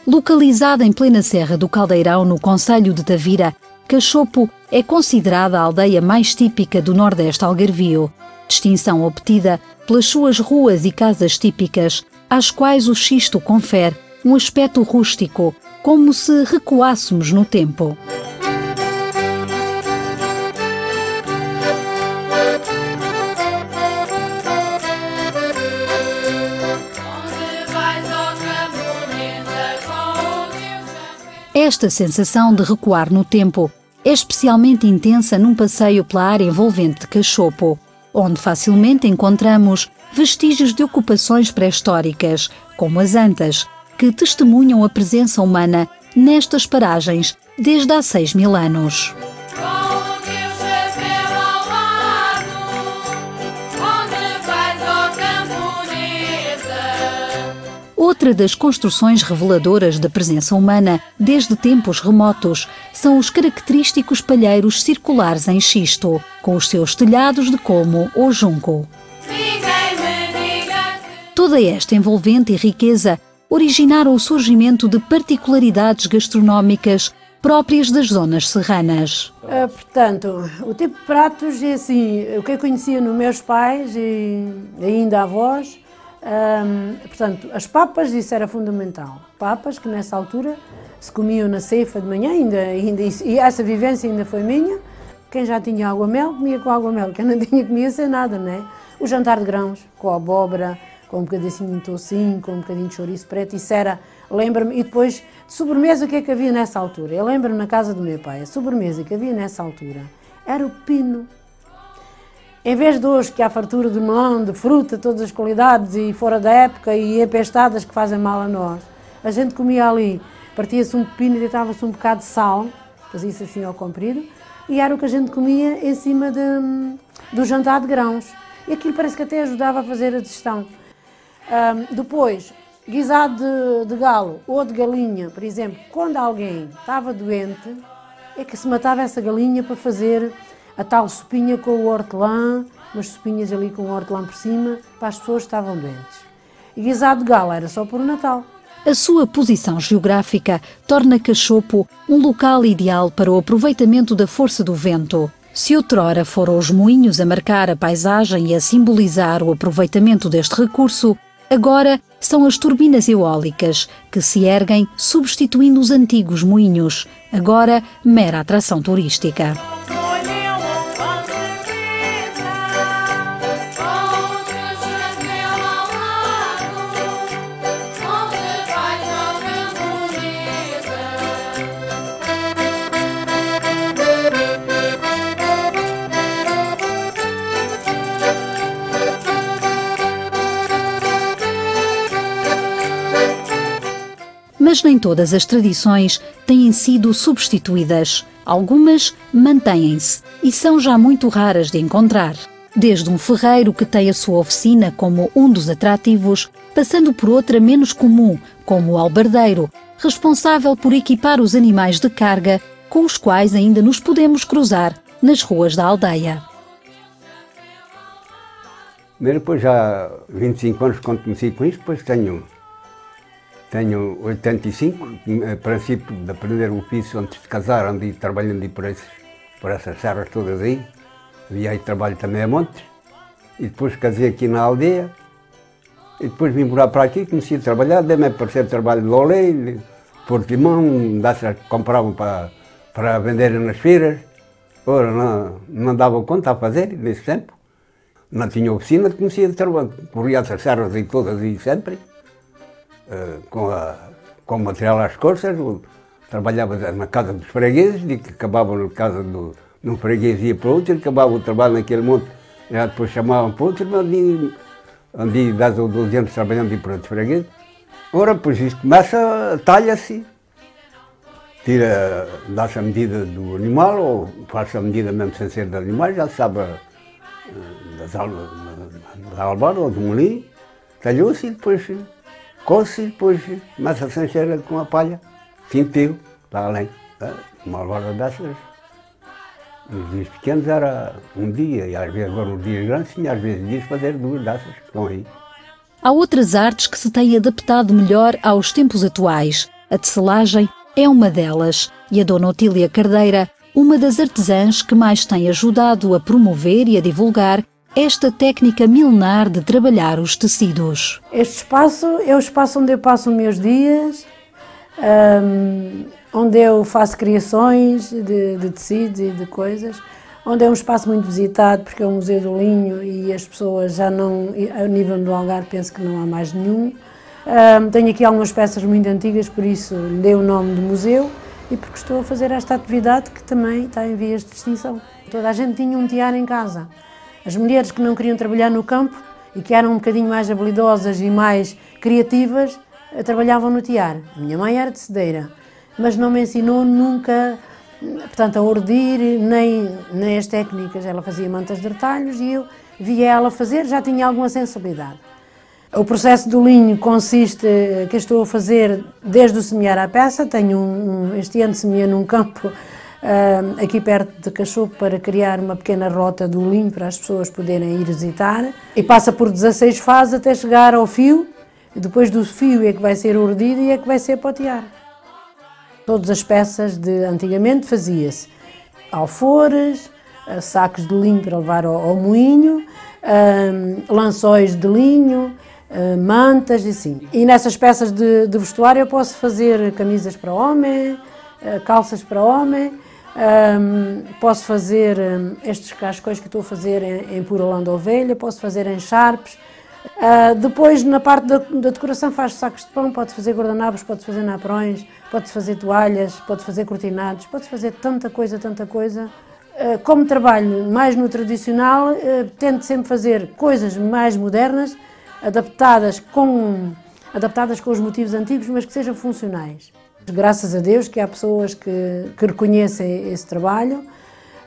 Localizada em plena Serra do Caldeirão, no concelho de Tavira, Cachopo é considerada a aldeia mais típica do Nordeste algarvio, distinção obtida pelas suas ruas e casas típicas, às quais o xisto confere um aspecto rústico, como se recuássemos no tempo. Esta sensação de recuar no tempo é especialmente intensa num passeio pela área envolvente de Cachopo, onde facilmente encontramos vestígios de ocupações pré-históricas, como as antas, que testemunham a presença humana nestas paragens desde há 6.000 anos. Outra das construções reveladoras da presença humana desde tempos remotos são os característicos palheiros circulares em xisto, com os seus telhados de colmo ou junco. Toda esta envolvente e riqueza originaram o surgimento de particularidades gastronómicas próprias das zonas serranas. Portanto, o tipo de pratos é assim, o que eu conhecia nos meus pais e ainda avós. Portanto, as papas, isso era fundamental. Papas que nessa altura se comiam na ceifa de manhã, e essa vivência ainda foi minha. Quem já tinha água-mel, comia com água-mel. Quem não tinha, comia sem nada, não é? O jantar de grãos, com a abóbora, com um bocadinho de toucinho, com um bocadinho de chouriço preto, isso era, lembro-me. E depois, de sobremesa, o que é que havia nessa altura? Eu lembro-me na casa do meu pai, a sobremesa que havia nessa altura era o pino. Em vez de hoje, que há fartura de melão, de fruta, todas as qualidades e fora da época e empestadas que fazem mal a nós, a gente comia ali, partia-se um pepino e deitava-se um bocado de sal, fazia-se assim ao comprido, e era o que a gente comia em cima do jantar de grãos. E aquilo parece que até ajudava a fazer a digestão. Depois, guisado de galo ou de galinha, por exemplo, quando alguém estava doente, é que se matava essa galinha para fazer a tal sopinha com o hortelã, umas sopinhas ali com o hortelã por cima, para as pessoas que estavam doentes. E guisado de gala era só por Natal. A sua posição geográfica torna Cachopo um local ideal para o aproveitamento da força do vento. Se outrora foram os moinhos a marcar a paisagem e a simbolizar o aproveitamento deste recurso, agora são as turbinas eólicas, que se erguem substituindo os antigos moinhos, agora mera atração turística. Mas nem todas as tradições têm sido substituídas. Algumas mantêm-se e são já muito raras de encontrar. Desde um ferreiro que tem a sua oficina como um dos atrativos, passando por outra menos comum, como o albardeiro, responsável por equipar os animais de carga com os quais ainda nos podemos cruzar nas ruas da aldeia. Depois já há 25 anos quando comecei com isto, depois tenho 85, a princípio de aprender o ofício antes de casar, andei trabalhando por essas serras todas aí, havia aí trabalho também a montes, e depois casei aqui na aldeia, e depois vim morar para aqui, comecei a trabalhar, dei-me a aparecer trabalho de lolé, Porto de Limão, compravam para venderem nas feiras, ora não dava conta a fazer nesse tempo, não tinha oficina, comecei a trabalhar, corria essas serras aí todas aí sempre, com o material às costas, trabalhava na casa dos fregueses, e que acabava na casa de um freguês ia para outro, acabava o trabalho naquele monte, já depois chamavam para outro, andei 10 ou 12 anos trabalhando para outros fregueses. Ora, pois isto começa, talha-se, dá-se a medida do animal, ou faz-se a medida mesmo sem ser de animais, já se sabe da albada ou do molinho, talhou-se e depois coce e depois começa-se a encher com a palha, 5 pio, para além. Uma hora dessas, nos dias pequenos era um dia, e às vezes agora nos dias grandes tinha às vezes dias fazer 2 dessas que estão aí. Há outras artes que se têm adaptado melhor aos tempos atuais. A tecelagem é uma delas e a Dona Otília Cardeira, uma das artesãs que mais tem ajudado a promover e a divulgar esta técnica milenar de trabalhar os tecidos. Este espaço é o espaço onde eu passo os meus dias, onde eu faço criações de tecidos e de coisas, onde é um espaço muito visitado porque é o Museu do Linho e as pessoas já não, a nível do Algarve, penso que não há mais nenhum. Tenho aqui algumas peças muito antigas, por isso lhe dei o nome de museu e porque estou a fazer esta atividade que também está em vias de extinção. Toda a gente tinha um tiar em casa. As mulheres que não queriam trabalhar no campo e que eram um bocadinho mais habilidosas e mais criativas, trabalhavam no tiar. A minha mãe era tecedeira, mas não me ensinou nunca, portanto, a ordir, nem as técnicas. Ela fazia mantas de retalhos e eu via ela fazer, já tinha alguma sensibilidade. O processo do linho consiste, que eu estou a fazer desde o semear à peça. Este ano semeei num campo aqui perto de Cachopo para criar uma pequena rota do linho para as pessoas poderem ir visitar. E passa por 16 fases até chegar ao fio. E depois do fio é que vai ser urdido e é que vai ser potear. Todas as peças de antigamente fazia-se alfores, sacos de linho para levar ao moinho, lençóis de linho, mantas e assim. E nessas peças de vestuário eu posso fazer camisas para homem, calças para homem, posso fazer estes cascóis que estou a fazer em pura lã de ovelha, posso fazer em charpes. Depois, na parte da decoração, faz sacos de pão, pode fazer guardanapos, pode fazer naprões, pode fazer toalhas, pode fazer cortinados, pode fazer tanta coisa, tanta coisa. Como trabalho mais no tradicional, tento sempre fazer coisas mais modernas, adaptadas com os motivos antigos, mas que sejam funcionais. Graças a Deus que há pessoas que reconhecem esse trabalho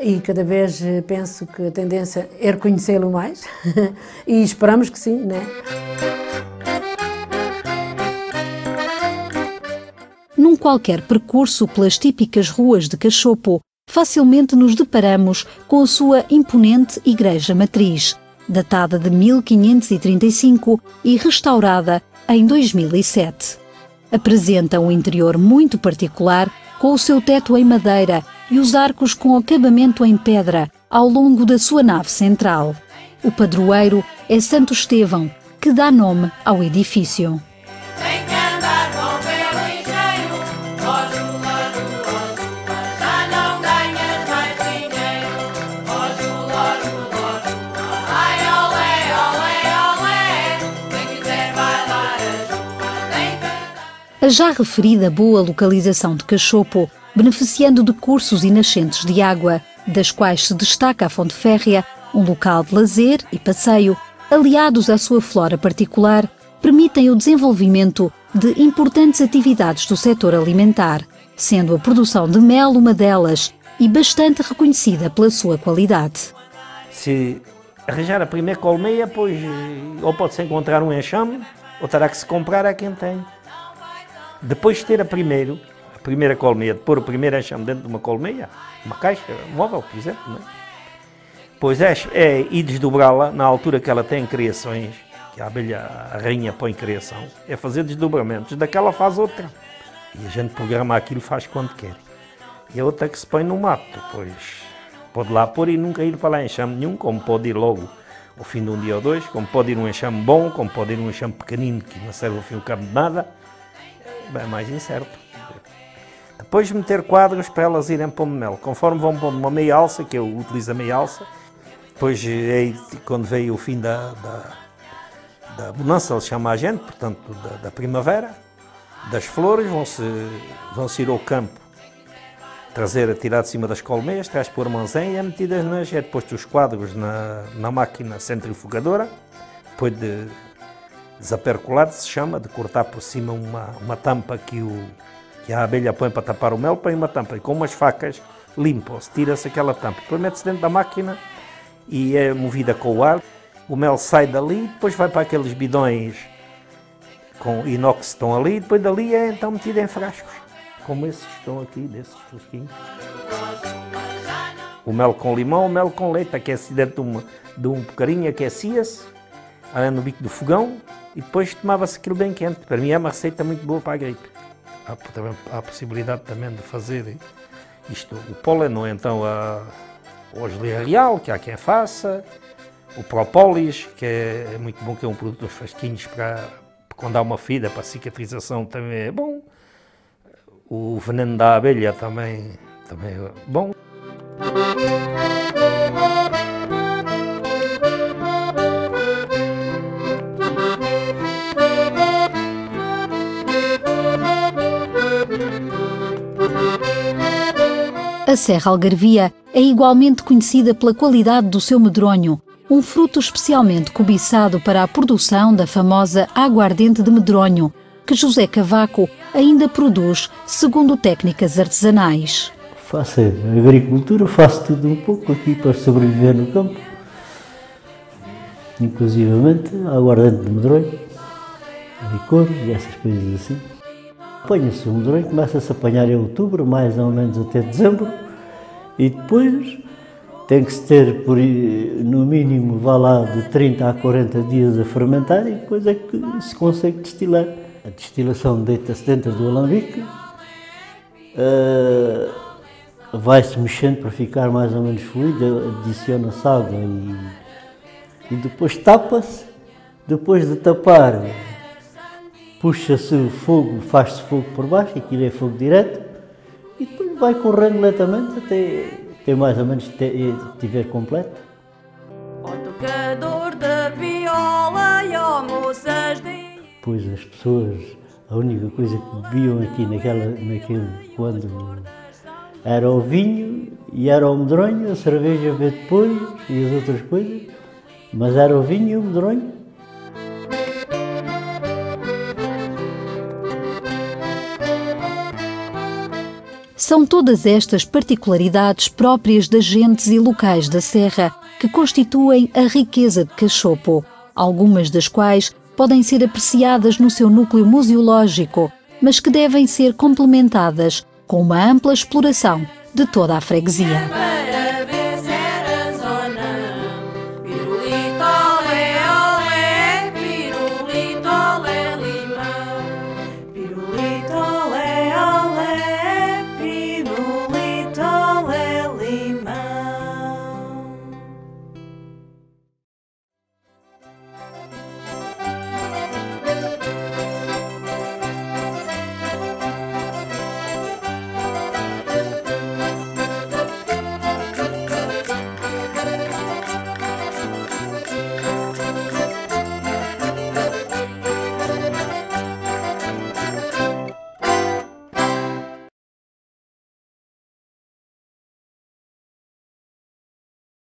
e cada vez penso que a tendência é reconhecê-lo mais e esperamos que sim, né? Num qualquer percurso pelas típicas ruas de Cachopo, facilmente nos deparamos com a sua imponente Igreja Matriz, datada de 1535 e restaurada em 2007. Apresenta um interior muito particular, com o seu teto em madeira e os arcos com acabamento em pedra ao longo da sua nave central. O padroeiro é Santo Estevão, que dá nome ao edifício. A já referida boa localização de Cachopo, beneficiando de cursos e nascentes de água, das quais se destaca a Fonte Férrea, um local de lazer e passeio, aliados à sua flora particular, permitem o desenvolvimento de importantes atividades do setor alimentar, sendo a produção de mel uma delas e bastante reconhecida pela sua qualidade. Se arranjar a primeira colmeia, pois ou pode-se encontrar um enxame, ou terá que se comprar a quem tem. Depois de ter a primeira colmeia, de pôr o primeiro enxame dentro de uma colmeia, uma caixa móvel, por exemplo, não é? Pois é ir desdobrá-la na altura que ela tem criações, que a abelha, a rainha põe criação, é fazer desdobramentos, daquela faz outra. E a gente programa aquilo, faz quando quer. E a outra que se põe no mato, pois pode lá pôr e nunca ir para lá enxame nenhum, como pode ir logo ao fim de um dia ou dois, como pode ir um enxame bom, como pode ir um enxame pequenino que não serve ao fim e ao cabo de nada. É mais incerto. Depois de meter quadros para elas irem para o mel, conforme vão pondo uma meia alça, que eu utilizo a meia alça, depois quando veio o fim da bonança, ele chama a gente, portanto da primavera, das flores, vão-se ir ao campo, tirar de cima das colmeias, traz para o armazém e é metidas é depois dos quadros na máquina centrifugadora, depois de desapercular, se chama, de cortar por cima uma tampa que a abelha põe para tapar o mel, põe uma tampa e com umas facas limpa-se, tira-se aquela tampa, depois mete-se dentro da máquina e é movida com o ar, o mel sai dali, depois vai para aqueles bidões com inox estão ali, e depois dali é então metido em frascos, como esses que estão aqui, desses frasquinhos. O mel com limão, o mel com leite, aquece dentro de um bocadinho, aquecia-se, ali no bico do fogão, e depois tomava-se aquilo bem quente. Para mim é uma receita muito boa para a gripe. Há a possibilidade também de fazer isto, o pólen, ou então o gelé real, que há quem faça, o própolis, que é muito bom, que é um produto dos frasquinhos para quando há uma ferida, para a cicatrização também é bom. O veneno da abelha também é bom. A Serra Algarvia é igualmente conhecida pela qualidade do seu medronho, um fruto especialmente cobiçado para a produção da famosa aguardente de medronho, que José Cavaco ainda produz segundo técnicas artesanais. Faço agricultura, faço tudo um pouco aqui para sobreviver no campo, inclusivamente aguardente de medronho, licores e essas coisas assim. Apanha-se o medronho, começa-se a apanhar em outubro, mais ou menos até dezembro, e depois tem que se ter, no mínimo, vá lá, de 30 a 40 dias a fermentar, e depois é que se consegue destilar. A destilação deita-se dentro do alambique, vai-se mexendo para ficar mais ou menos fluido, adiciona-se água e depois tapa-se. Depois de tapar, puxa-se o fogo, faz-se fogo por baixo, aquilo é fogo direto, e depois vai correndo lentamente até mais ou menos estiver completo. Ó tocador de viola e ó moças de... Pois as pessoas, a única coisa que bebiam aqui quando era o vinho e era o medronho, a cerveja veio depois e as outras coisas, mas era o vinho e o medronho. São todas estas particularidades próprias das gentes e locais da Serra que constituem a riqueza de Cachopo, algumas das quais podem ser apreciadas no seu núcleo museológico, mas que devem ser complementadas com uma ampla exploração de toda a freguesia.